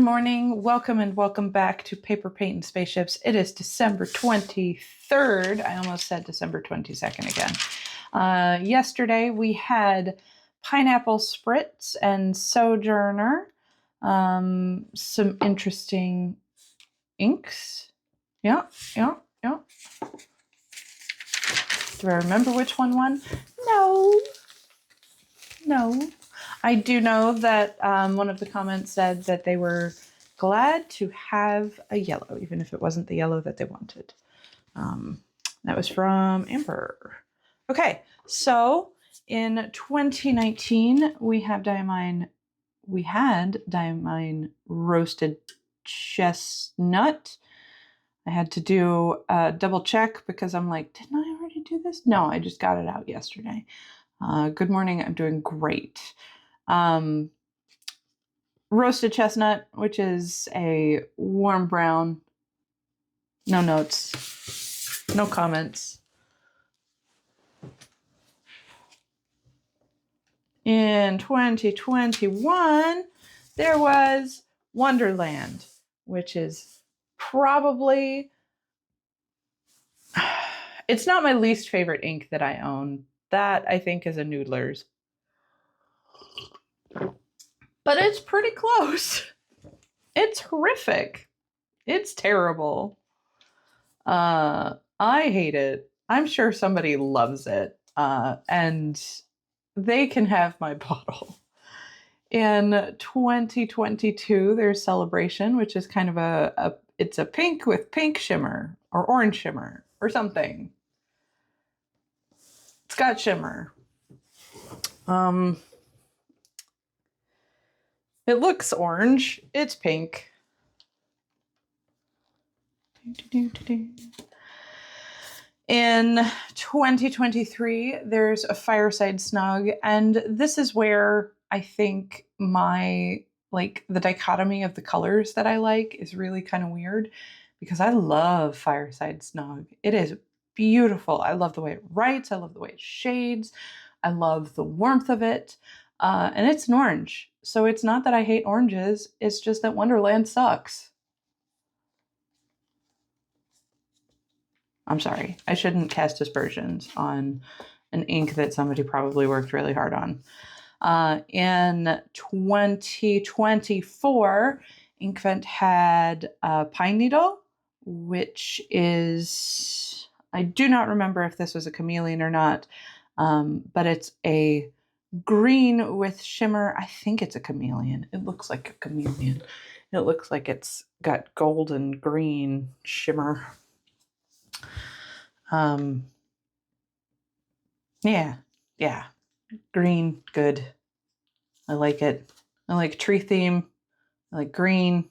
morning. Welcome and welcome back to Paper, Paint, and Spaceships. It is December 23rd. I almost said December 22nd again. Yesterday we had Pineapple Spritz and Sojourner. Some interesting inks. Yeah. Do I remember which one won? No. I do know that one of the comments said that they were glad to have a yellow, even if it wasn't the yellow that they wanted. That was from Amber. Okay, so in 2019, we had Diamine roasted chestnut. I had to do a double check because I'm like, didn't I already do this? No, I just got it out yesterday. Good morning, I'm doing great. Roasted chestnut, which is a warm brown. No notes, no comments. In 2021, there was Wonderland, which is probably, it's not my least favorite ink that I own. That I think is a Noodler's. But it's pretty close. It's horrific. It's terrible. I hate it. I'm sure somebody loves it. And they can have my bottle. In 2022, there's Celebration, which is kind of it's a pink with pink shimmer or orange shimmer or something. It's got shimmer. It looks orange. It's pink. In 2023, there's a Fireside Snug, and this is where I think the dichotomy of the colors that I like is really kind of weird, because I love Fireside Snug. It is beautiful. I love the way it writes. I love the way it shades. I love the warmth of it. And it's an orange. So it's not that I hate oranges. It's just that Wonderland sucks. I'm sorry. I shouldn't cast aspersions on an ink that somebody probably worked really hard on. In 2024, Inkvent had Pine Needle, which is, I do not remember if this was a chameleon or not, but it's a green with shimmer. I think it's a chameleon. It looks like a chameleon. It looks like it's got gold and green shimmer. Yeah. Green, good. I like it. I like tree theme. I like green.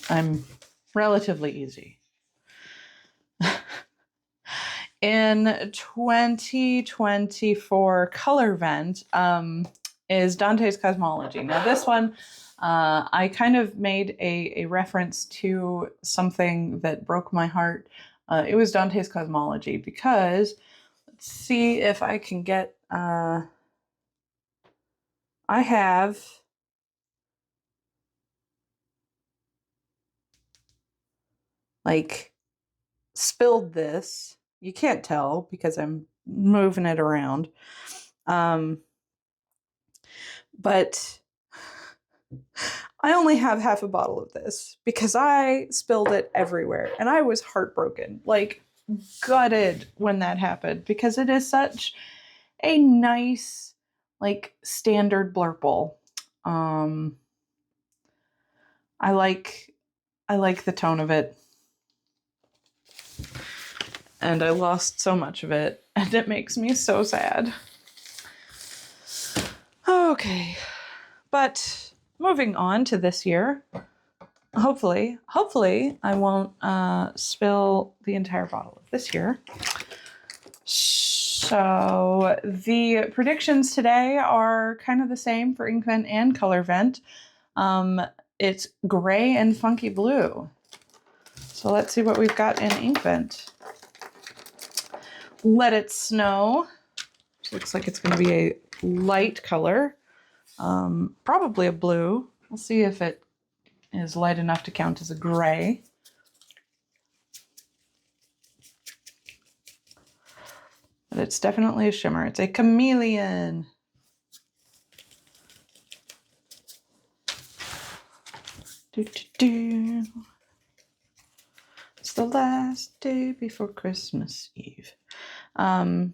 I'm relatively easy. In 2024, Colorvent is Dante's Cosmology. Now this one, I kind of made a reference to something that broke my heart. It was Dante's Cosmology because, let's see if I can get, I have spilled this. You can't tell because I'm moving it around. But I only have half a bottle of this because I spilled it everywhere and I was heartbroken, gutted when that happened, because it is such a nice, standard blurple. I like the tone of it. And I lost so much of it, and it makes me so sad. Okay, but moving on to this year, hopefully I won't spill the entire bottle of this year. So the predictions today are kind of the same for Inkvent and Colorvent. It's gray and funky blue. So let's see what we've got in Inkvent. Let It Snow. Looks like it's going to be a light color. Probably a blue. We'll see if it is light enough to count as a gray. But it's definitely a shimmer. It's a chameleon. It's the last day before Christmas Eve. Does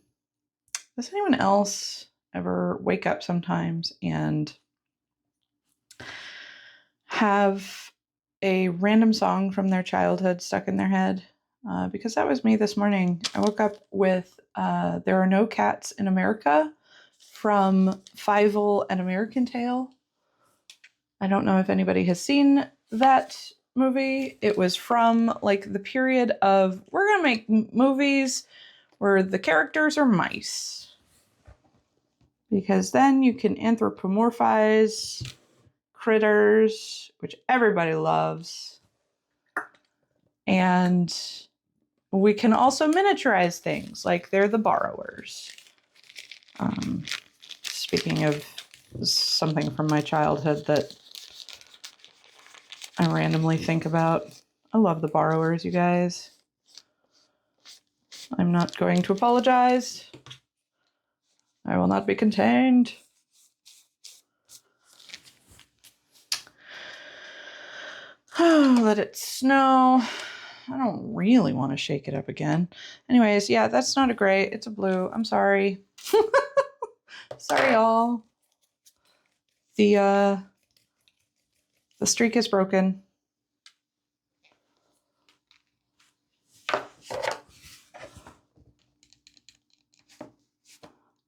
anyone else ever wake up sometimes and have a random song from their childhood stuck in their head? Because that was me this morning. I woke up with There Are No Cats in Americaaa from Fievel and American Tail. I don't know if anybody has seen that movie. It was from like the period of, we're going to make movies where the characters are mice. Because then you can anthropomorphize critters, which everybody loves. And we can also miniaturize things, like they're the borrowers. Speaking of something from my childhood that I randomly think about, I love the borrowers, you guys. I'm not going to apologize. I will not be contained. Oh, let it snow. I don't really want to shake it up again. Anyways, yeah, that's not a gray. It's a blue. I'm sorry. Sorry, y'all. The streak is broken.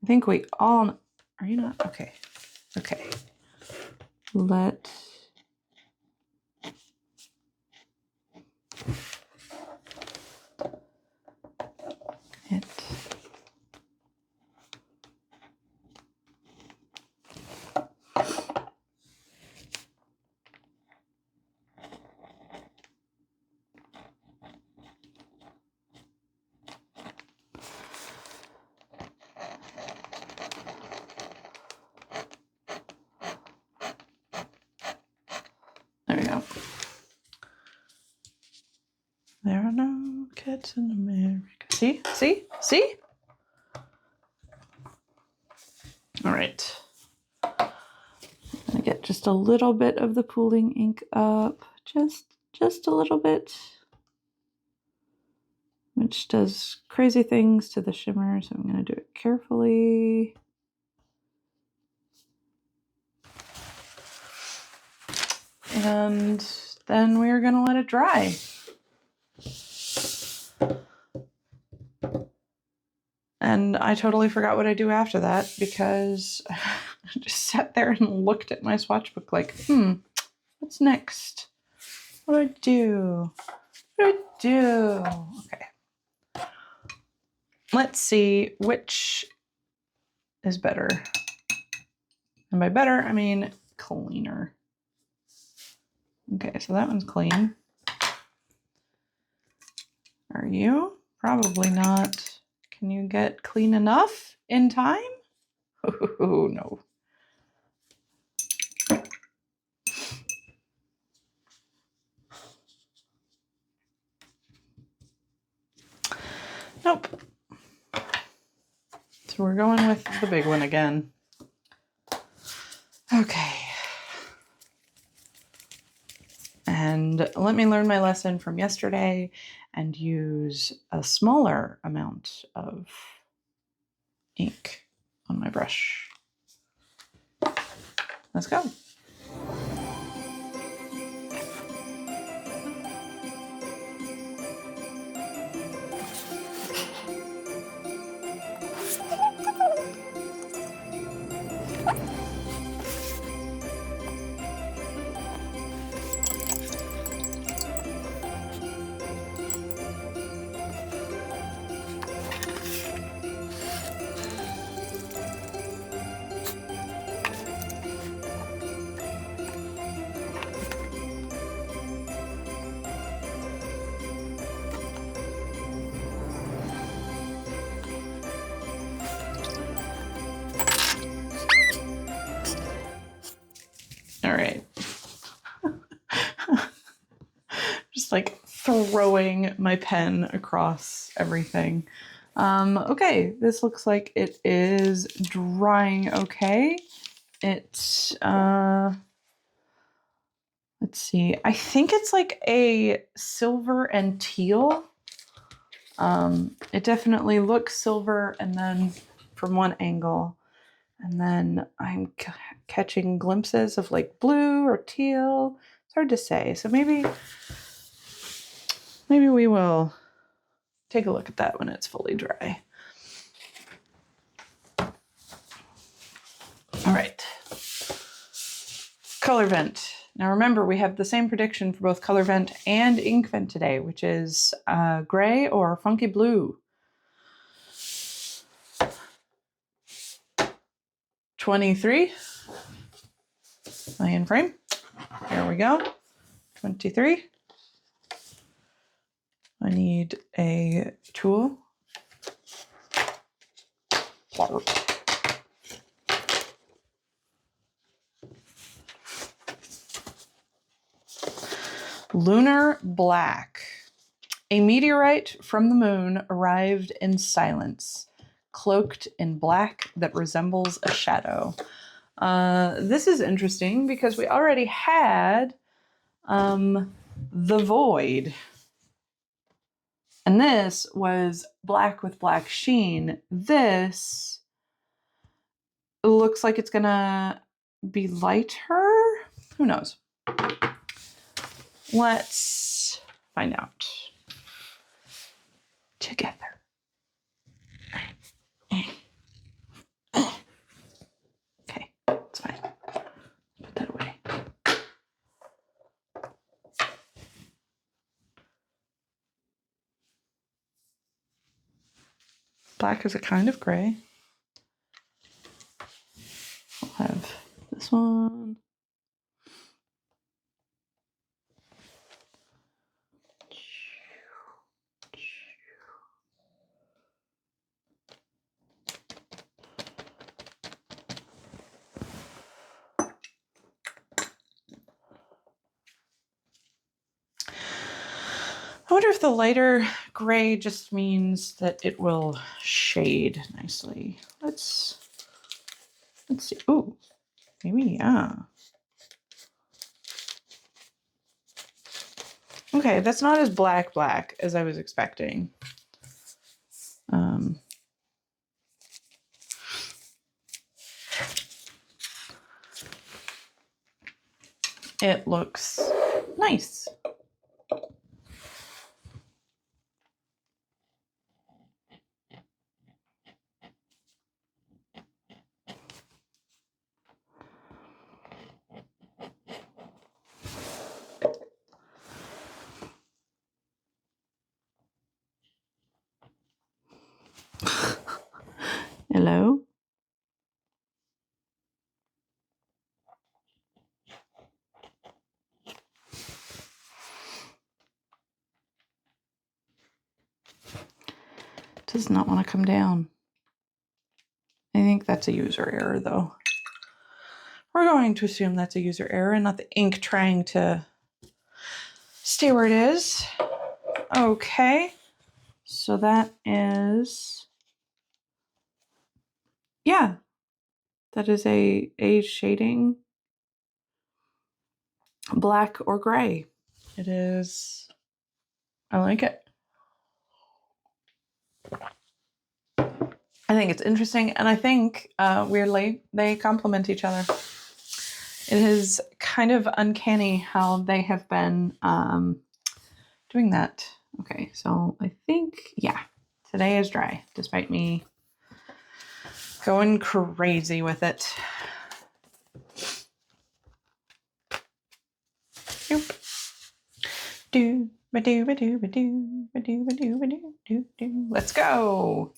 I think we all... Are you not? Okay. Okay. Let... it... There we go. There are no cats in America. See? See? See? All right. I'm gonna get just a little bit of the pooling ink up. Just a little bit. Which does crazy things to the shimmer, so I'm gonna do it carefully. And then we're gonna let it dry. And I totally forgot what I do after that because I just sat there and looked at my swatch book like, what's next? What do I do? What do I do? Okay. Let's see which is better. And by better, I mean cleaner. Okay, so that one's clean. Are you? Probably not. Can you get clean enough in time? Oh, no. Nope. So we're going with the big one again. Okay. And let me learn my lesson from yesterday and use a smaller amount of ink on my brush. Let's go. just like throwing my pen across everything. Okay, this looks like it is drying okay. It's, let's see, I think it's like a silver and teal. It definitely looks silver and then from one angle, and then I'm catching glimpses of like blue or teal. It's hard to say. So maybe we will take a look at that when it's fully dry. All right. Colorvent. Now remember, we have the same prediction for both Colorvent and Inkvent today, which is gray or funky blue. 23. In frame. Here we go. 23. I need a tool. Lunar black. A meteorite from the moon arrived in silence, cloaked in black that resembles a shadow. This is interesting because we already had the void. And this was black with black sheen. This looks like it's gonna be lighter. Who knows? Let's find out together. Okay, it's fine. Put that away. Black is a kind of gray. I'll have this one. I wonder if the lighter gray just means that it will shade nicely. Let's see. Ooh, maybe, yeah. Okay, that's not as black as I was expecting. It looks nice. Hello? Does not want to come down. I think that's a user error though. We're going to assume that's a user error and not the ink trying to stay where it is. Okay, so that is, yeah, that is a shading black or gray. It is, I like it. I think it's interesting, and I think, weirdly, they complement each other. It is kind of uncanny how they have been doing that. Okay, so I think, yeah, today is dry, despite me going crazy with it. Let's go.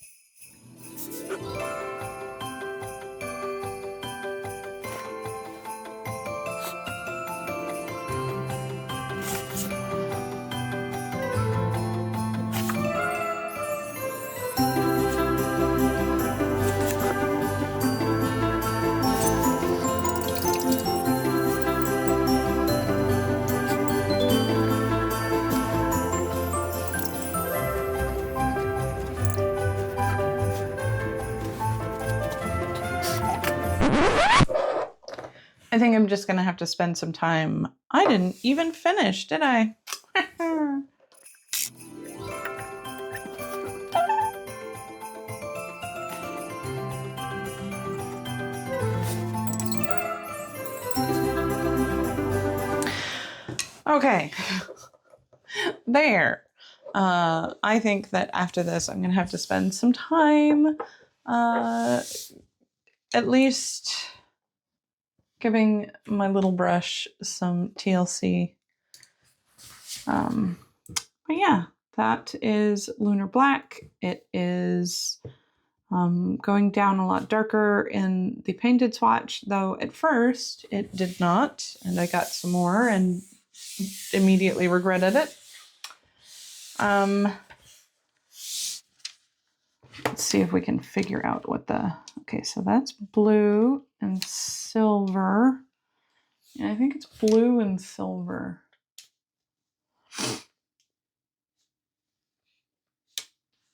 I think I'm just gonna have to spend some time. I didn't even finish, did I? Okay, there. I think that after this, I'm gonna have to spend some time, at least giving my little brush some TLC. But yeah, that is Lunar Black. It is going down a lot darker in the painted swatch, though at first it did not, and I got some more and immediately regretted it. Let's see if we can figure out what the, okay, so that's blue and silver. Yeah, I think it's blue and silver.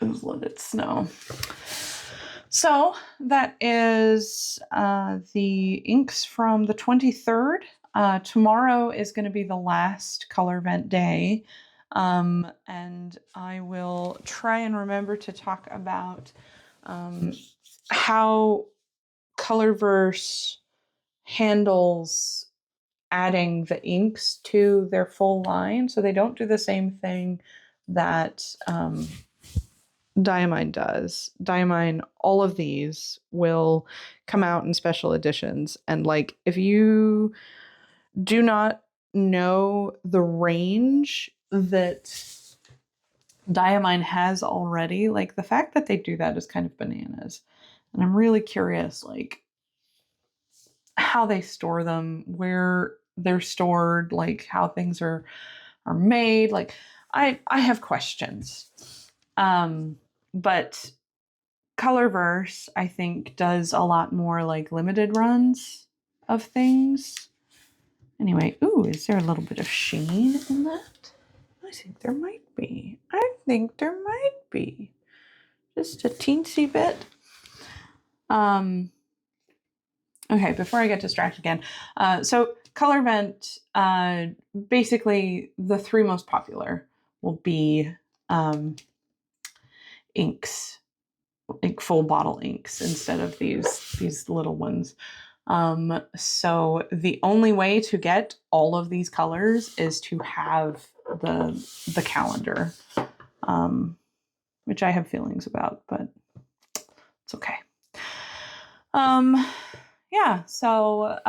Ooh, let it snow. So that is the inks from the 23rd. Tomorrow is going to be the last Colorvent day. And I will try and remember to talk about how Colorverse handles adding the inks to their full line. So they don't do the same thing that Diamine does. Diamine, all of these will come out in special editions. And like, if you do not know the range that Diamine has already, like the fact that they do that is kind of bananas. And I'm really curious, like how they store them, where they're stored, like how things are made. Like I have questions. But Colorverse, I think, does a lot more like limited runs of things. Anyway, ooh, is there a little bit of sheen in that? I think there might be. I think there might be. Just a teensy bit. Okay, before I get distracted again. So Colorvent, basically the three most popular will be inks, like full bottle inks instead of these little ones. So the only way to get all of these colors is to have the calendar, which I have feelings about, but it's okay. Yeah, so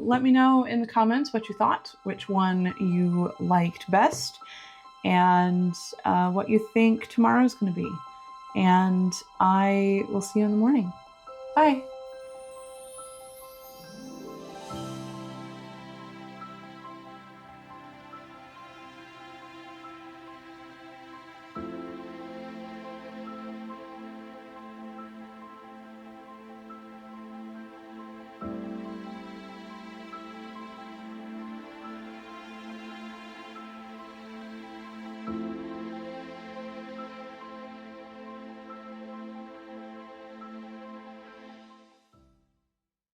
let me know in the comments what you thought, which one you liked best, and what you think tomorrow's going to be. And I will see you in the morning. Bye.